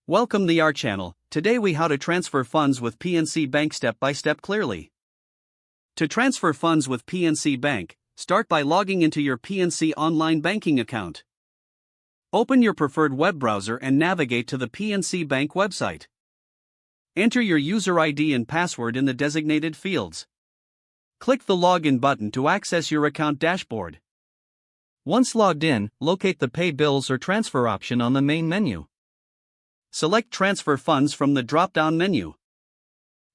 Welcome to our channel. Today we how to transfer funds with PNC Bank step by step clearly. To transfer funds with PNC Bank, start by logging into your PNC online banking account. Open your preferred web browser and navigate to the PNC Bank website. Enter your user ID and password in the designated fields. Click the Login button to access your account dashboard. Once logged in, locate the Pay Bills or Transfer option on the main menu. Select Transfer Funds from the drop-down menu.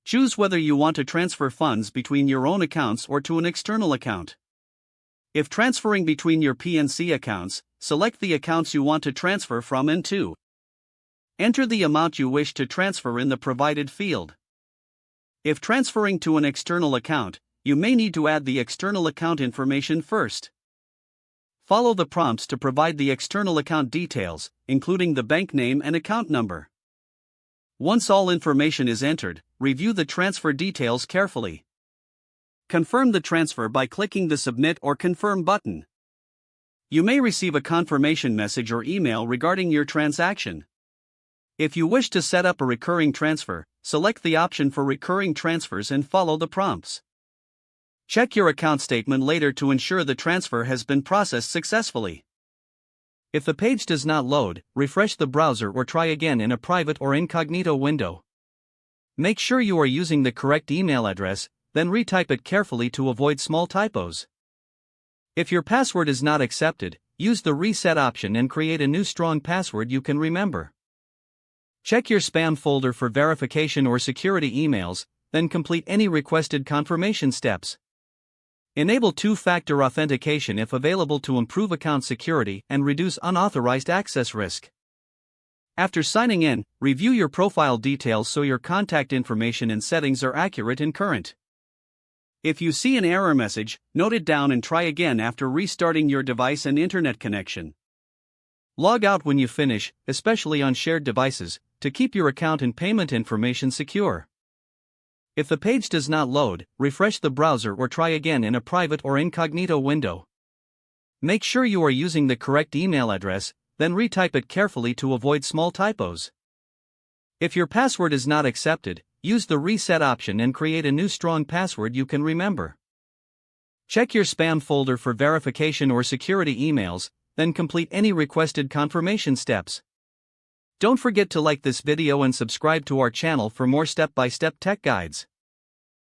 Choose whether you want to transfer funds between your own accounts or to an external account. If transferring between your PNC accounts, select the accounts you want to transfer from and to. Enter the amount you wish to transfer in the provided field. If transferring to an external account, you may need to add the external account information first. Follow the prompts to provide the external account details, including the bank name and account number. Once all information is entered, review the transfer details carefully. Confirm the transfer by clicking the Submit or Confirm button. You may receive a confirmation message or email regarding your transaction. If you wish to set up a recurring transfer, select the option for recurring transfers and follow the prompts. Check your account statement later to ensure the transfer has been processed successfully. If the page does not load, refresh the browser or try again in a private or incognito window. Make sure you are using the correct email address, then retype it carefully to avoid small typos. If your password is not accepted, use the Reset option and create a new strong password you can remember. Check your spam folder for verification or security emails, then complete any requested confirmation steps. Enable two-factor authentication if available to improve account security and reduce unauthorized access risk. After signing in, review your profile details so your contact information and settings are accurate and current. If you see an error message, note it down and try again after restarting your device and internet connection. Log out when you finish, especially on shared devices, to keep your account and payment information secure. If the page does not load, refresh the browser or try again in a private or incognito window. Make sure you are using the correct email address, then retype it carefully to avoid small typos. If your password is not accepted, use the Reset option and create a new strong password you can remember. Check your spam folder for verification or security emails, then complete any requested confirmation steps. Don't forget to like this video and subscribe to our channel for more step-by-step tech guides.